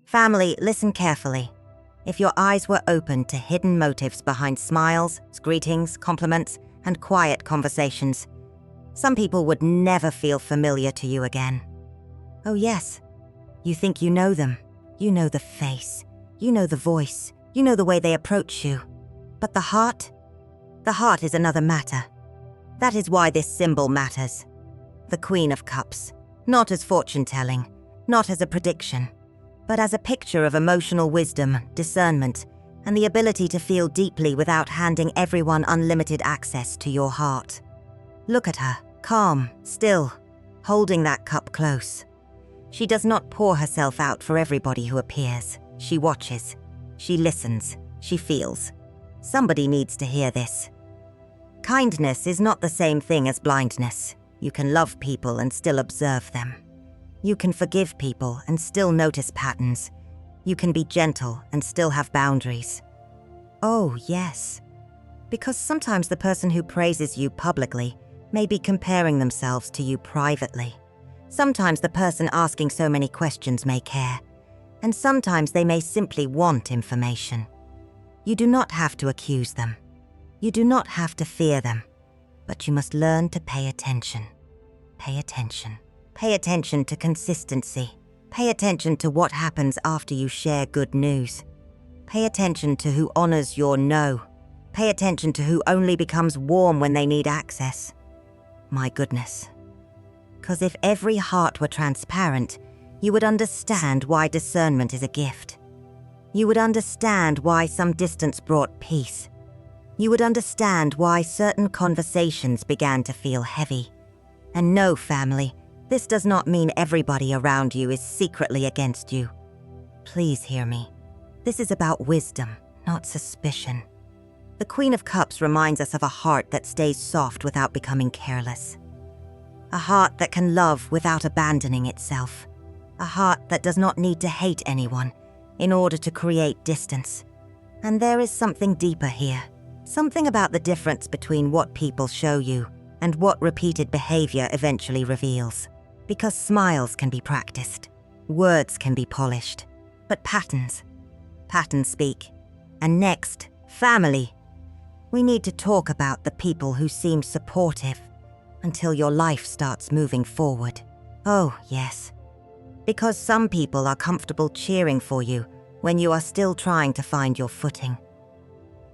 Family, listen carefully. If your eyes were open to hidden motives behind smiles, greetings, compliments, and quiet conversations, some people would never feel familiar to you again. Oh yes, you think you know them. You know the face. You know the voice. You know the way they approach you. But the heart is another matter. That is why this symbol matters. The Queen of Cups, not as fortune-telling, not as a prediction, but as a picture of emotional wisdom, discernment, and the ability to feel deeply without handing everyone unlimited access to your heart. Look at her, calm, still, holding that cup close. She does not pour herself out for everybody who appears. She watches, she listens, she feels. Somebody needs to hear this. Kindness is not the same thing as blindness. You can love people and still observe them. You can forgive people and still notice patterns. You can be gentle and still have boundaries. Oh, yes. Because sometimes the person who praises you publicly may be comparing themselves to you privately. Sometimes the person asking so many questions may care, and sometimes they may simply want information. You do not have to accuse them. You do not have to fear them, but you must learn to pay attention. Pay attention. Pay attention to consistency. Pay attention to what happens after you share good news. Pay attention to who honors your no. Pay attention to who only becomes warm when they need access. My goodness. 'Cause if every heart were transparent, you would understand why discernment is a gift. You would understand why some distance brought peace. You would understand why certain conversations began to feel heavy. And no, family, this does not mean everybody around you is secretly against you. Please hear me. This is about wisdom, not suspicion. The Queen of Cups reminds us of a heart that stays soft without becoming careless. A heart that can love without abandoning itself. A heart that does not need to hate anyone in order to create distance. And there is something deeper here. Something about the difference between what people show you and what repeated behavior eventually reveals. Because smiles can be practiced, words can be polished, but patterns speak. And next, family. We need to talk about the people who seem supportive until your life starts moving forward. Oh, yes. Because some people are comfortable cheering for you when you are still trying to find your footing.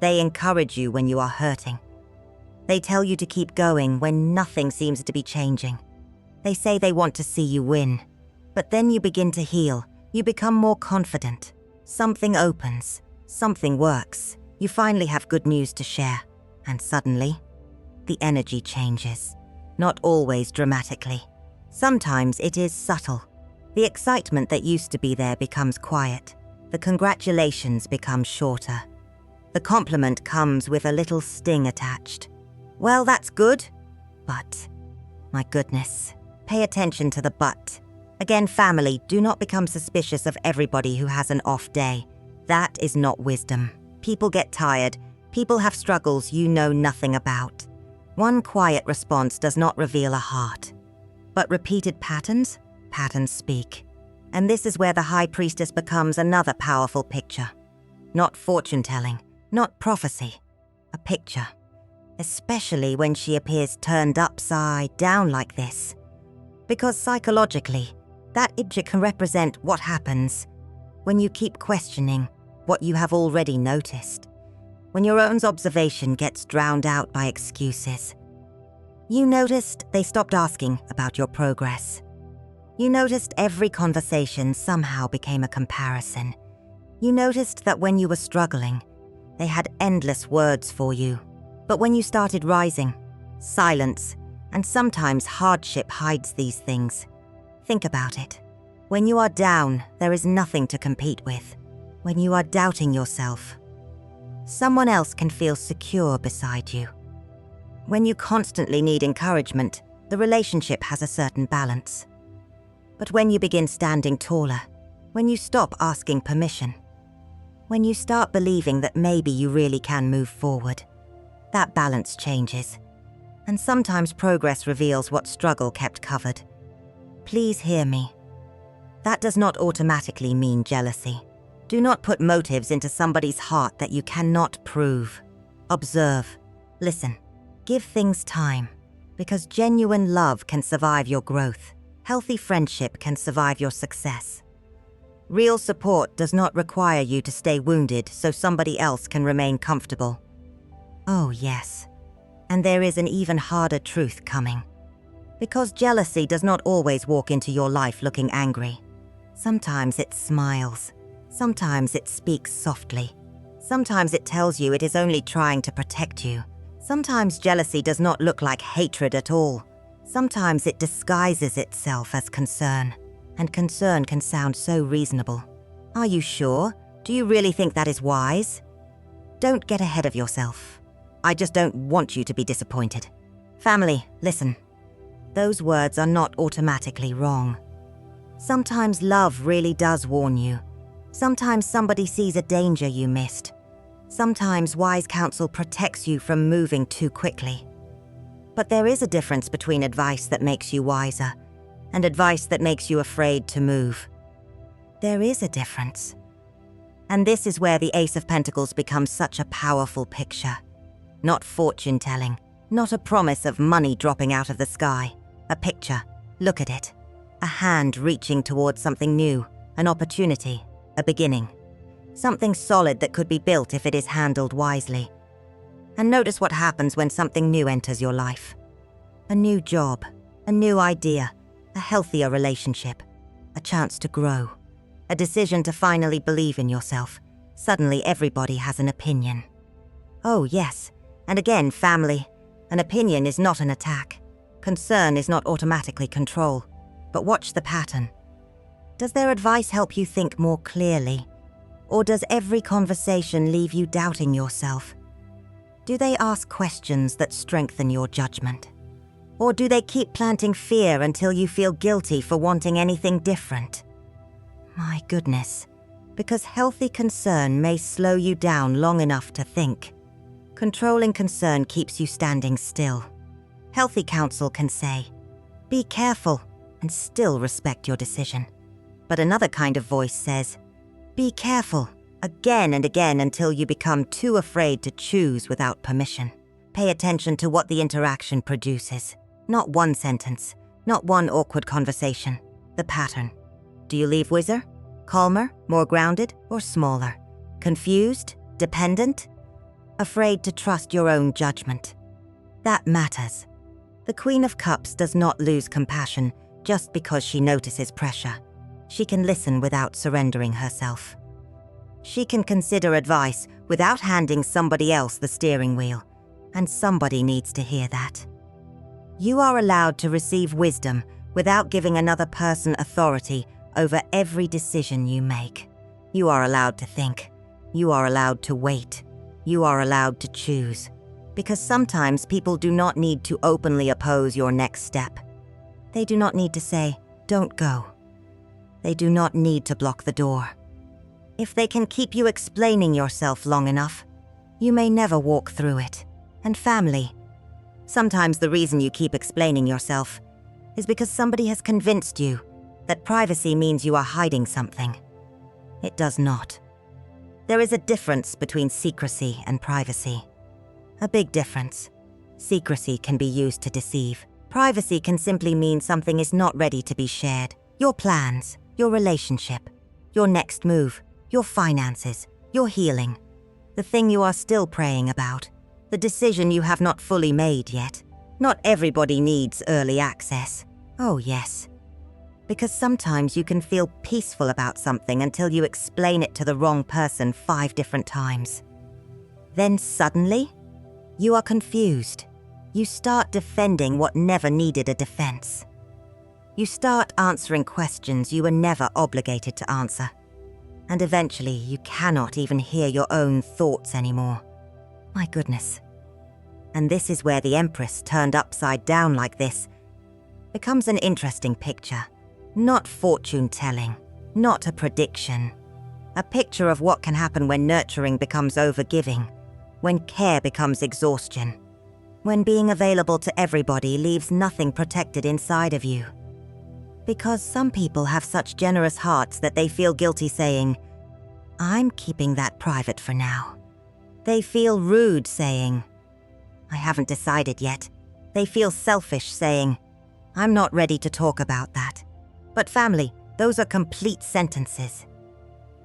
They encourage you when you are hurting. They tell you to keep going when nothing seems to be changing. They say they want to see you win. But then you begin to heal. You become more confident. Something opens. Something works. You finally have good news to share. And suddenly, the energy changes. Not always dramatically. Sometimes it is subtle. The excitement that used to be there becomes quiet. The congratulations become shorter. The compliment comes with a little sting attached. Well, that's good, but, my goodness, pay attention to the but. Again, family, do not become suspicious of everybody who has an off day. That is not wisdom. People get tired. People have struggles you know nothing about. One quiet response does not reveal a heart. But repeated patterns speak. And this is where the High Priestess becomes another powerful picture. Not fortune-telling, not prophecy, a picture. Especially when she appears turned upside down like this. Because psychologically, that object can represent what happens when you keep questioning what you have already noticed. When your own observation gets drowned out by excuses. You noticed they stopped asking about your progress. You noticed every conversation somehow became a comparison. You noticed that when you were struggling, they had endless words for you. But when you started rising, silence, and sometimes hardship hides these things. Think about it. When you are down, there is nothing to compete with. When you are doubting yourself, someone else can feel secure beside you. When you constantly need encouragement, the relationship has a certain balance. But when you begin standing taller, when you stop asking permission, when you start believing that maybe you really can move forward, that balance changes. And sometimes progress reveals what struggle kept covered. Please hear me. That does not automatically mean jealousy. Do not put motives into somebody's heart that you cannot prove. Observe. Listen. Give things time. Because genuine love can survive your growth. Healthy friendship can survive your success. Real support does not require you to stay wounded so somebody else can remain comfortable. Oh, yes. And there is an even harder truth coming. Because jealousy does not always walk into your life looking angry. Sometimes it smiles. Sometimes it speaks softly. Sometimes it tells you it is only trying to protect you. Sometimes jealousy does not look like hatred at all. Sometimes it disguises itself as concern. And concern can sound so reasonable. Are you sure? Do you really think that is wise? Don't get ahead of yourself. I just don't want you to be disappointed. Family, listen. Those words are not automatically wrong. Sometimes love really does warn you. Sometimes somebody sees a danger you missed. Sometimes wise counsel protects you from moving too quickly. But there is a difference between advice that makes you wiser and advice that makes you afraid to move. There is a difference. And this is where the Ace of Pentacles becomes such a powerful picture. Not fortune-telling, not a promise of money dropping out of the sky. A picture. Look at it. A hand reaching towards something new, an opportunity, a beginning. Something solid that could be built if it is handled wisely. And notice what happens when something new enters your life. A new job, a new idea, a healthier relationship, a chance to grow, a decision to finally believe in yourself. Suddenly everybody has an opinion. Oh yes, and again, family, an opinion is not an attack. Concern is not automatically control. But watch the pattern. Does their advice help you think more clearly? Or does every conversation leave you doubting yourself? Do they ask questions that strengthen your judgment? Or do they keep planting fear until you feel guilty for wanting anything different? My goodness, because healthy concern may slow you down long enough to think. Controlling concern keeps you standing still. Healthy counsel can say, "Be careful," and still respect your decision. But another kind of voice says, "Be careful," again and again until you become too afraid to choose without permission. Pay attention to what the interaction produces. Not one sentence, not one awkward conversation. The pattern. Do you leave wiser, calmer, more grounded, or smaller? Confused, dependent, afraid to trust your own judgment? That matters. The Queen of Cups does not lose compassion just because she notices pressure. She can listen without surrendering herself. She can consider advice without handing somebody else the steering wheel, and somebody needs to hear that. You are allowed to receive wisdom without giving another person authority over every decision you make. You are allowed to think. You are allowed to wait. You are allowed to choose. Because sometimes people do not need to openly oppose your next step. They do not need to say, "Don't go." They do not need to block the door. If they can keep you explaining yourself long enough, you may never walk through it. And family. Sometimes the reason you keep explaining yourself is because somebody has convinced you that privacy means you are hiding something. It does not. There is a difference between secrecy and privacy. A big difference. Secrecy can be used to deceive. Privacy can simply mean something is not ready to be shared. Your plans, your relationship, your next move, your finances, your healing, the thing you are still praying about, the decision you have not fully made yet. Not everybody needs early access. Oh yes. Because sometimes you can feel peaceful about something until you explain it to the wrong person 5 different times. Then suddenly, you are confused. You start defending what never needed a defense. You start answering questions you were never obligated to answer. And eventually, you cannot even hear your own thoughts anymore. My goodness. And this is where the Empress turned upside down like this becomes an interesting picture. Not fortune-telling, not a prediction. A picture of what can happen when nurturing becomes overgiving, when care becomes exhaustion, when being available to everybody leaves nothing protected inside of you. Because some people have such generous hearts that they feel guilty saying, "I'm keeping that private for now." They feel rude saying, "I haven't decided yet." They feel selfish saying, "I'm not ready to talk about that." But family, those are complete sentences.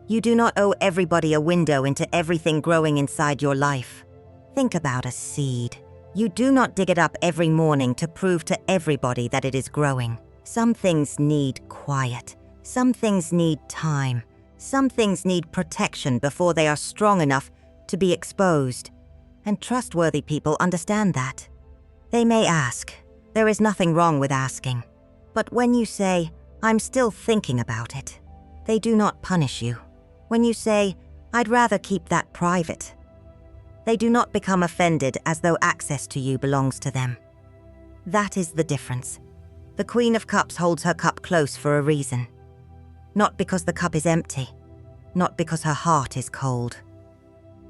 You do not owe everybody a window into everything growing inside your life. Think about a seed. You do not dig it up every morning to prove to everybody that it is growing. Some things need quiet. Some things need time. Some things need protection before they are strong enough to be exposed. And trustworthy people understand that. They may ask. There is nothing wrong with asking. But when you say, "I'm still thinking about it," they do not punish you. When you say, "I'd rather keep that private," they do not become offended as though access to you belongs to them. That is the difference. The Queen of Cups holds her cup close for a reason. Not because the cup is empty. Not because her heart is cold.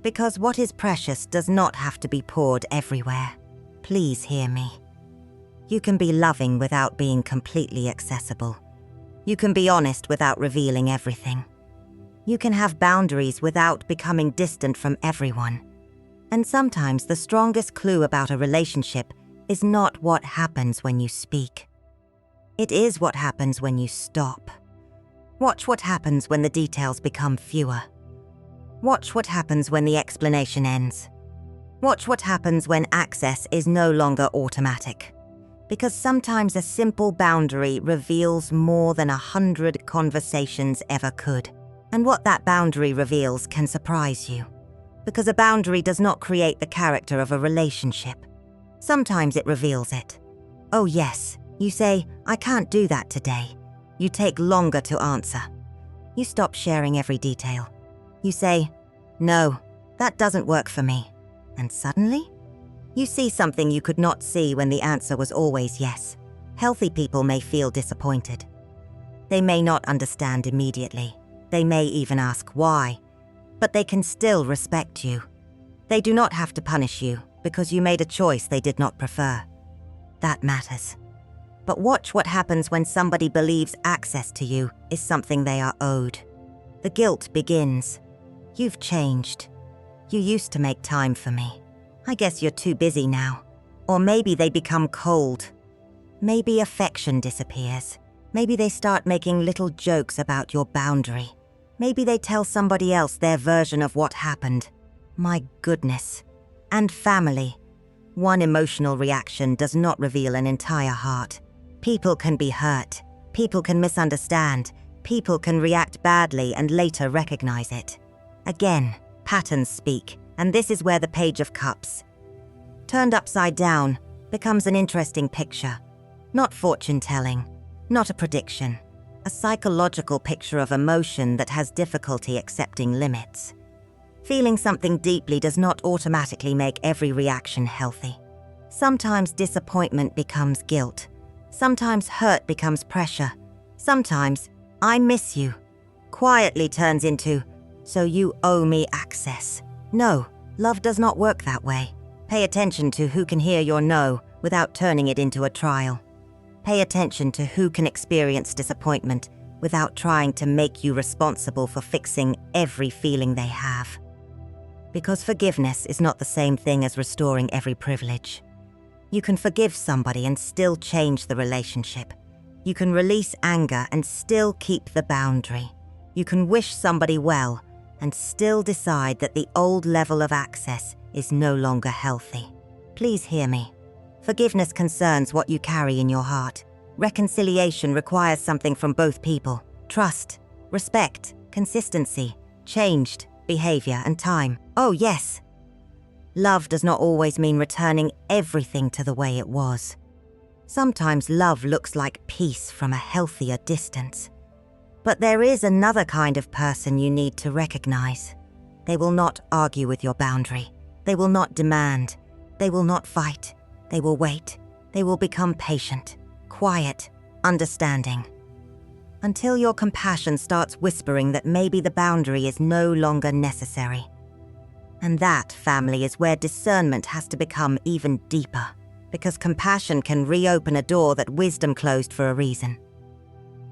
Because what is precious does not have to be poured everywhere. Please hear me. You can be loving without being completely accessible. You can be honest without revealing everything. You can have boundaries without becoming distant from everyone. And sometimes the strongest clue about a relationship is not what happens when you speak. It is what happens when you stop. Watch what happens when the details become fewer. Watch what happens when the explanation ends. Watch what happens when access is no longer automatic. Because sometimes a simple boundary reveals more than 100 conversations ever could. And what that boundary reveals can surprise you. Because a boundary does not create the character of a relationship. Sometimes it reveals it. Oh yes, you say, "I can't do that today." You take longer to answer. You stop sharing every detail. You say, "No, that doesn't work for me." And suddenly, you see something you could not see when the answer was always yes. Healthy people may feel disappointed. They may not understand immediately. They may even ask why. But they can still respect you. They do not have to punish you because you made a choice they did not prefer. That matters. But watch what happens when somebody believes access to you is something they are owed. The guilt begins. You've changed. You used to make time for me. I guess you're too busy now. Or maybe they become cold. Maybe affection disappears. Maybe they start making little jokes about your boundary. Maybe they tell somebody else their version of what happened. My goodness. And family. One emotional reaction does not reveal an entire heart. People can be hurt. People can misunderstand. People can react badly and later recognize it. Again, patterns speak, and this is where the Page of Cups, turned upside down, becomes an interesting picture. Not fortune-telling, not a prediction. A psychological picture of emotion that has difficulty accepting limits. Feeling something deeply does not automatically make every reaction healthy. Sometimes disappointment becomes guilt. Sometimes hurt becomes pressure. Sometimes, "I miss you," quietly turns into, "So you owe me access." No, love does not work that way. Pay attention to who can hear your no without turning it into a trial. Pay attention to who can experience disappointment without trying to make you responsible for fixing every feeling they have. Because forgiveness is not the same thing as restoring every privilege. You can forgive somebody and still change the relationship. You can release anger and still keep the boundary. You can wish somebody well and still decide that the old level of access is no longer healthy. Please hear me. Forgiveness concerns what you carry in your heart. Reconciliation requires something from both people. Trust, respect, consistency, changed behavior, and time. Oh yes. Love does not always mean returning everything to the way it was. Sometimes love looks like peace from a healthier distance. But there is another kind of person you need to recognize. They will not argue with your boundary. They will not demand. They will not fight. They will wait. They will become patient, quiet, understanding. Until your compassion starts whispering that maybe the boundary is no longer necessary. And that, family, is where discernment has to become even deeper, because compassion can reopen a door that wisdom closed for a reason.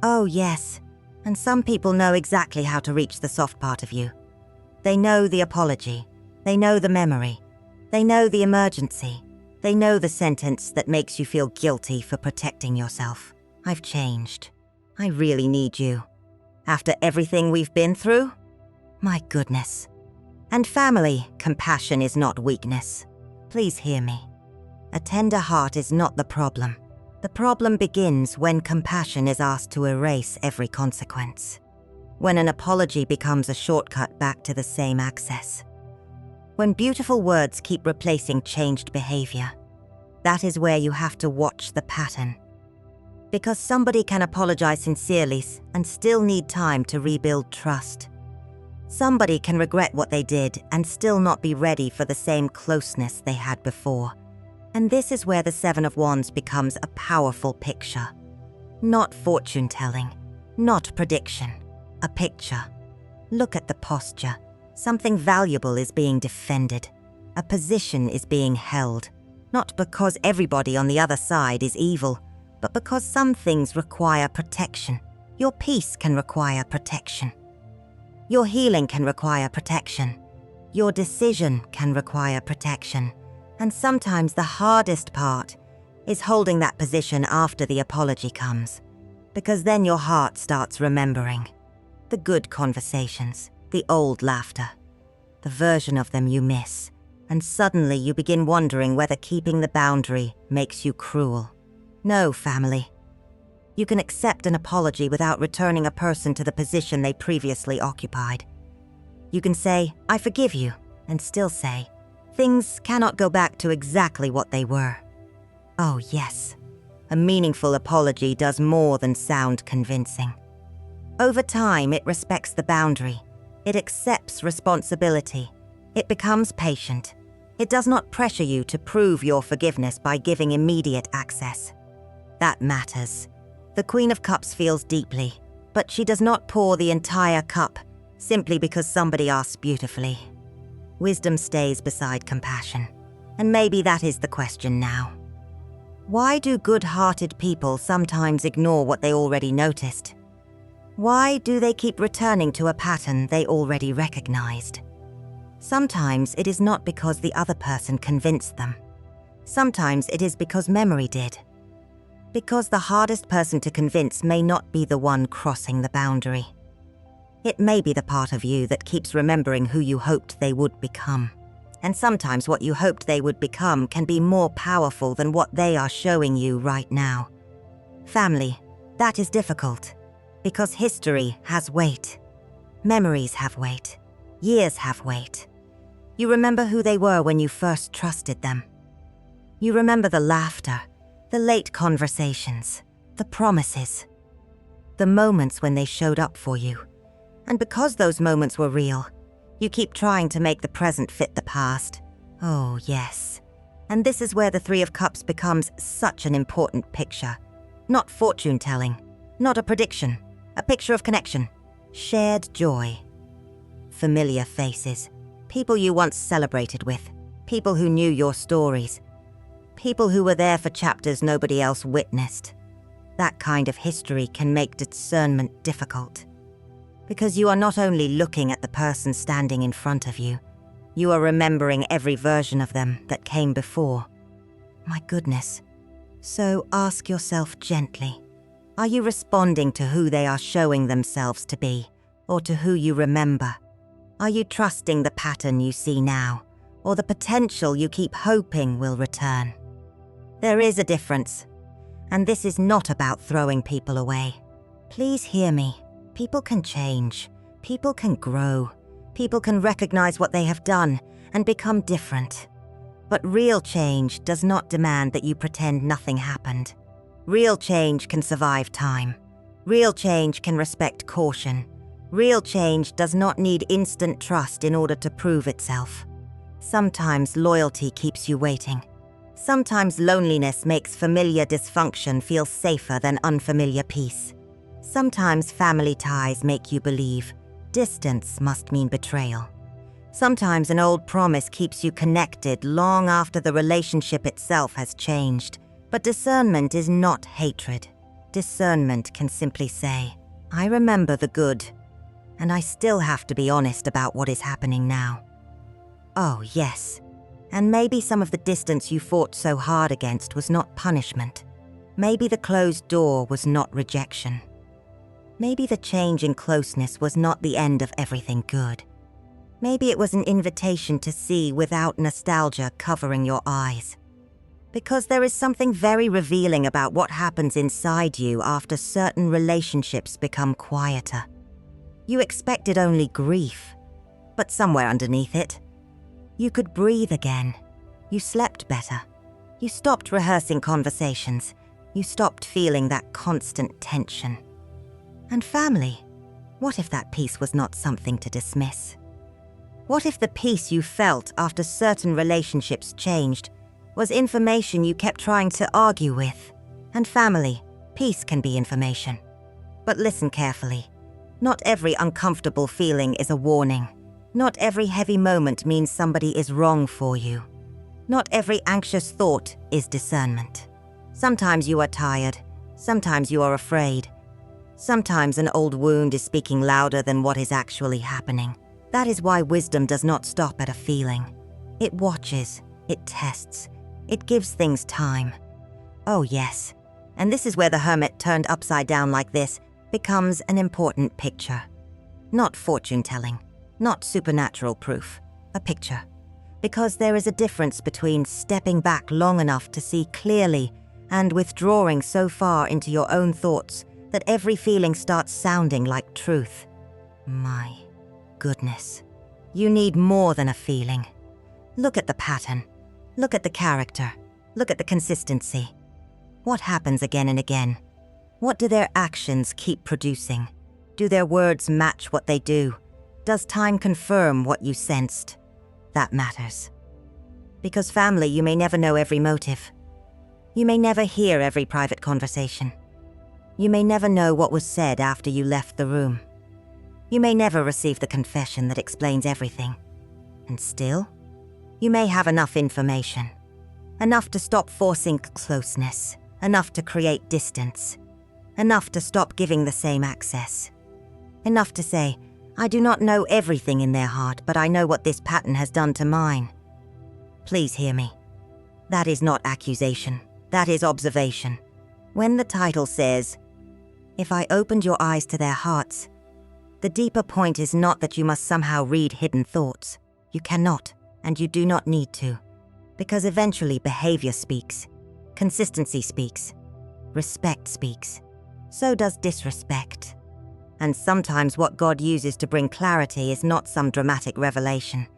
Oh, yes. And some people know exactly how to reach the soft part of you. They know the apology. They know the memory. They know the emergency. They know the sentence that makes you feel guilty for protecting yourself. I've changed. I really need you. After everything we've been through? My goodness. And family, compassion is not weakness. Please hear me. A tender heart is not the problem. The problem begins when compassion is asked to erase every consequence. When an apology becomes a shortcut back to the same access. When beautiful words keep replacing changed behavior. That is where you have to watch the pattern. Because somebody can apologize sincerely and still need time to rebuild trust. Somebody can regret what they did and still not be ready for the same closeness they had before. And this is where the Seven of Wands becomes a powerful picture. Not fortune-telling, not prediction, a picture. Look at the posture. Something valuable is being defended. A position is being held. Not because everybody on the other side is evil, but because some things require protection. Your peace can require protection. Your healing can require protection. Your decision can require protection. And sometimes the hardest part is holding that position after the apology comes, because then your heart starts remembering the good conversations, the old laughter, the version of them you miss, and suddenly you begin wondering whether keeping the boundary makes you cruel. No, family. You can accept an apology without returning a person to the position they previously occupied. You can say, "I forgive you," and still say, "Things cannot go back to exactly what they were." Oh, yes. A meaningful apology does more than sound convincing. Over time, it respects the boundary. It accepts responsibility. It becomes patient. It does not pressure you to prove your forgiveness by giving immediate access. That matters. The Queen of Cups feels deeply, but she does not pour the entire cup simply because somebody asks beautifully. Wisdom stays beside compassion. And maybe that is the question now. Why do good-hearted people sometimes ignore what they already noticed? Why do they keep returning to a pattern they already recognized? Sometimes it is not because the other person convinced them. Sometimes it is because memory did. Because the hardest person to convince may not be the one crossing the boundary. It may be the part of you that keeps remembering who you hoped they would become. And sometimes what you hoped they would become can be more powerful than what they are showing you right now. Family, that is difficult. Because history has weight. Memories have weight. Years have weight. You remember who they were when you first trusted them. You remember the laughter, the late conversations, the promises, the moments when they showed up for you. And because those moments were real, you keep trying to make the present fit the past. Oh, yes. And this is where the Three of Cups becomes such an important picture. Not fortune-telling, not a prediction, a picture of connection, shared joy. Familiar faces, people you once celebrated with, people who knew your stories, people who were there for chapters nobody else witnessed. That kind of history can make discernment difficult. Because you are not only looking at the person standing in front of you, you are remembering every version of them that came before. My goodness. So ask yourself gently, are you responding to who they are showing themselves to be, or to who you remember? Are you trusting the pattern you see now, or the potential you keep hoping will return? There is a difference, and this is not about throwing people away. Please hear me. People can change. People can grow. People can recognize what they have done and become different. But real change does not demand that you pretend nothing happened. Real change can survive time. Real change can respect caution. Real change does not need instant trust in order to prove itself. Sometimes loyalty keeps you waiting. Sometimes loneliness makes familiar dysfunction feel safer than unfamiliar peace. Sometimes family ties make you believe distance must mean betrayal. Sometimes an old promise keeps you connected long after the relationship itself has changed. But discernment is not hatred. Discernment can simply say, I remember the good, and I still have to be honest about what is happening now. Oh, yes. And maybe some of the distance you fought so hard against was not punishment. Maybe the closed door was not rejection. Maybe the change in closeness was not the end of everything good. Maybe it was an invitation to see without nostalgia covering your eyes. Because there is something very revealing about what happens inside you after certain relationships become quieter. You expected only grief, but somewhere underneath it, you could breathe again. You slept better. You stopped rehearsing conversations. You stopped feeling that constant tension. And family, what if that peace was not something to dismiss? What if the peace you felt after certain relationships changed was information you kept trying to argue with? And family, peace can be information. But listen carefully. Not every uncomfortable feeling is a warning. Not every heavy moment means somebody is wrong for you. Not every anxious thought is discernment. Sometimes you are tired. Sometimes you are afraid. Sometimes an old wound is speaking louder than what is actually happening. That is why wisdom does not stop at a feeling. It watches, it tests, it gives things time. Oh yes, and this is where the Hermit turned upside down like this becomes an important picture. Not fortune-telling, not supernatural proof, a picture. Because there is a difference between stepping back long enough to see clearly and withdrawing so far into your own thoughts that every feeling starts sounding like truth. My goodness. You need more than a feeling. Look at the pattern. Look at the character. Look at the consistency. What happens again and again? What do their actions keep producing? Do their words match what they do? Does time confirm what you sensed? That matters. Because family, you may never know every motive. You may never hear every private conversation. You may never know what was said after you left the room. You may never receive the confession that explains everything. And still, you may have enough information. Enough to stop forcing closeness. Enough to create distance. Enough to stop giving the same access. Enough to say, I do not know everything in their heart, but I know what this pattern has done to mine. Please hear me. That is not accusation. That is observation. When the title says, if I opened your eyes to their hearts, the deeper point is not that you must somehow read hidden thoughts. You cannot, and you do not need to. Because eventually behavior speaks. Consistency speaks. Respect speaks. So does disrespect. And sometimes what God uses to bring clarity is not some dramatic revelation.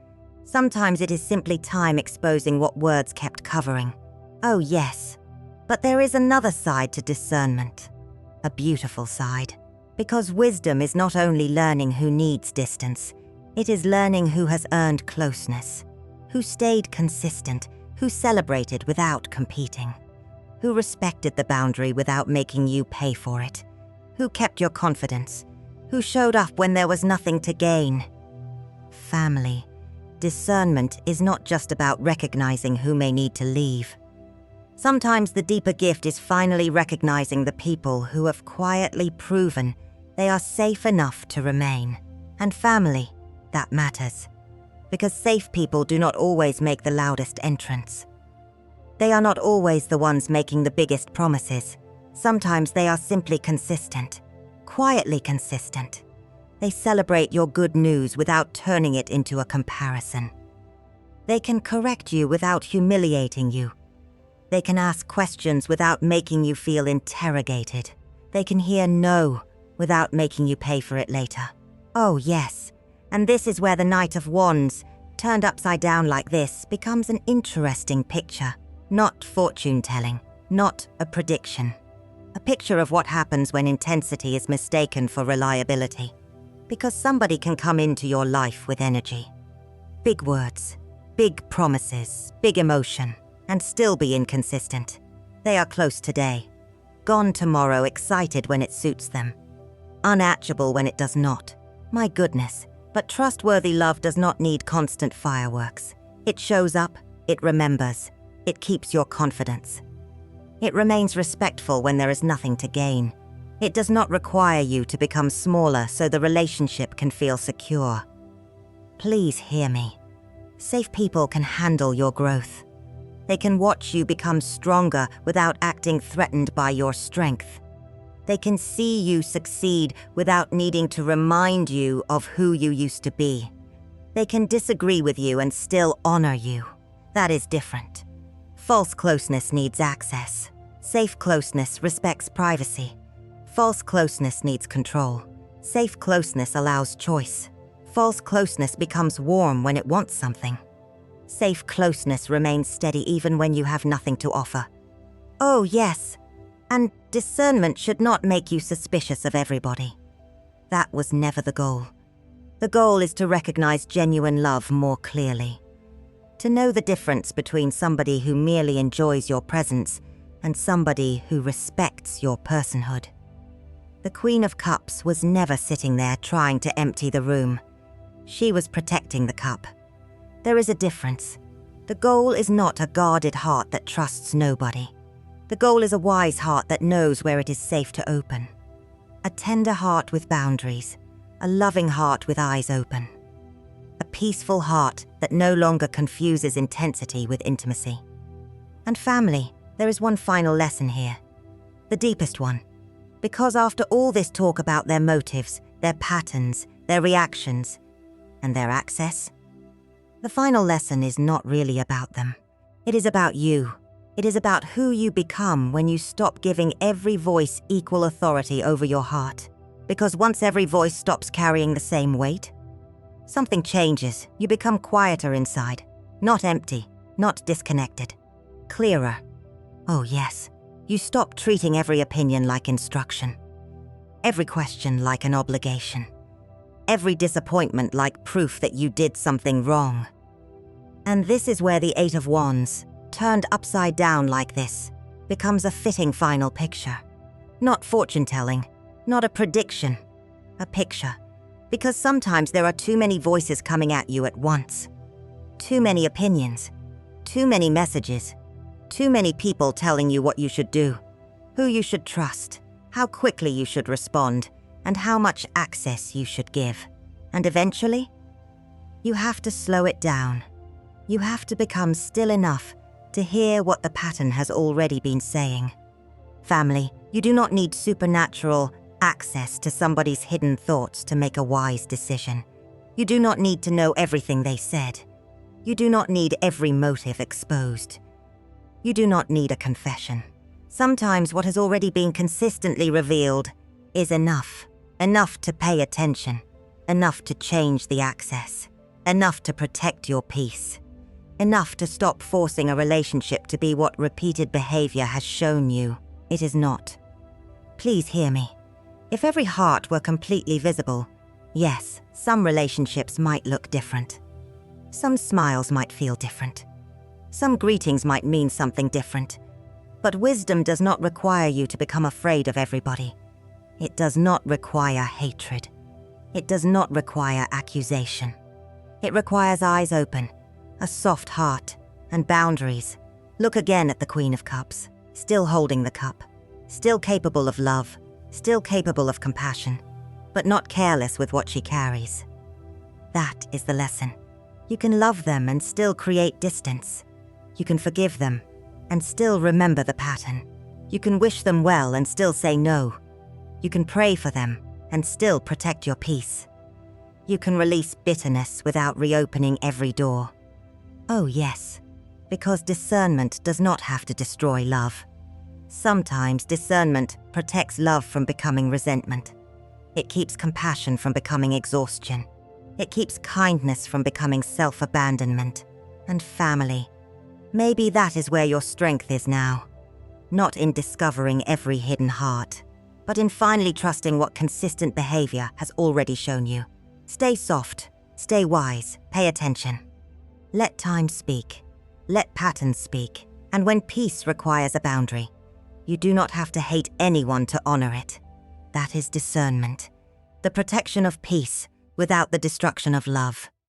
Sometimes it is simply time exposing what words kept covering. Oh yes, but there is another side to discernment. A beautiful side. Because wisdom is not only learning who needs distance, it is learning who has earned closeness, who stayed consistent, who celebrated without competing, who respected the boundary without making you pay for it, who kept your confidence, who showed up when there was nothing to gain. Family, discernment is not just about recognizing who may need to leave. Sometimes the deeper gift is finally recognizing the people who have quietly proven they are safe enough to remain. And family, that matters. Because safe people do not always make the loudest entrance. They are not always the ones making the biggest promises. Sometimes they are simply consistent. Quietly consistent. They celebrate your good news without turning it into a comparison. They can correct you without humiliating you. They can ask questions without making you feel interrogated. They can hear no without making you pay for it later. Oh yes, and this is where the Knight of Wands, turned upside down like this, becomes an interesting picture. Not fortune-telling, not a prediction. A picture of what happens when intensity is mistaken for reliability. Because somebody can come into your life with energy. Big words, big promises, big emotion, and still be inconsistent. They are close today, gone tomorrow, excited when it suits them. Unmatchable when it does not. My goodness, but trustworthy love does not need constant fireworks. It shows up, it remembers, it keeps your confidence. It remains respectful when there is nothing to gain. It does not require you to become smaller so the relationship can feel secure. Please hear me. Safe people can handle your growth. They can watch you become stronger without acting threatened by your strength. They can see you succeed without needing to remind you of who you used to be. They can disagree with you and still honor you. That is different. False closeness needs access. Safe closeness respects privacy. False closeness needs control. Safe closeness allows choice. False closeness becomes warm when it wants something. Safe closeness remains steady even when you have nothing to offer. Oh, yes. And discernment should not make you suspicious of everybody. That was never the goal. The goal is to recognize genuine love more clearly. To know the difference between somebody who merely enjoys your presence and somebody who respects your personhood. The Queen of Cups was never sitting there trying to empty the room. She was protecting the cup. There is a difference. The goal is not a guarded heart that trusts nobody. The goal is a wise heart that knows where it is safe to open. A tender heart with boundaries. A loving heart with eyes open. A peaceful heart that no longer confuses intensity with intimacy. And family, there is one final lesson here. The deepest one. Because after all this talk about their motives, their patterns, their reactions, and their access, the final lesson is not really about them. It is about you. It is about who you become when you stop giving every voice equal authority over your heart. Because once every voice stops carrying the same weight, something changes. You become quieter inside. Not empty, not disconnected. Clearer. Oh yes, you stop treating every opinion like instruction. Every question like an obligation. Every disappointment like proof that you did something wrong. And this is where the Eight of Wands, turned upside down like this, becomes a fitting final picture. Not fortune-telling, not a prediction, a picture. Because sometimes there are too many voices coming at you at once. Too many opinions, too many messages, too many people telling you what you should do, who you should trust, how quickly you should respond, and how much access you should give. And eventually, you have to slow it down. You have to become still enough to hear what the pattern has already been saying. Family, you do not need supernatural access to somebody's hidden thoughts to make a wise decision. You do not need to know everything they said. You do not need every motive exposed. You do not need a confession. Sometimes what has already been consistently revealed is enough. Enough to pay attention. Enough to change the access. Enough to protect your peace. Enough to stop forcing a relationship to be what repeated behavior has shown you it is not. Please hear me. If every heart were completely visible, yes, some relationships might look different. Some smiles might feel different. Some greetings might mean something different. But wisdom does not require you to become afraid of everybody. It does not require hatred. It does not require accusation. It requires eyes open, a soft heart, and boundaries. Look again at the Queen of Cups, still holding the cup, still capable of love, still capable of compassion, but not careless with what she carries. That is the lesson. You can love them and still create distance. You can forgive them and still remember the pattern. You can wish them well and still say no. You can pray for them and still protect your peace. You can release bitterness without reopening every door. Oh yes, because discernment does not have to destroy love. Sometimes discernment protects love from becoming resentment. It keeps compassion from becoming exhaustion. It keeps kindness from becoming self-abandonment. And family. Maybe that is where your strength is now. Not in discovering every hidden heart, but in finally trusting what consistent behavior has already shown you. Stay soft, stay wise, pay attention. Let time speak. Let patterns speak. And when peace requires a boundary, you do not have to hate anyone to honor it. That is discernment. The protection of peace without the destruction of love.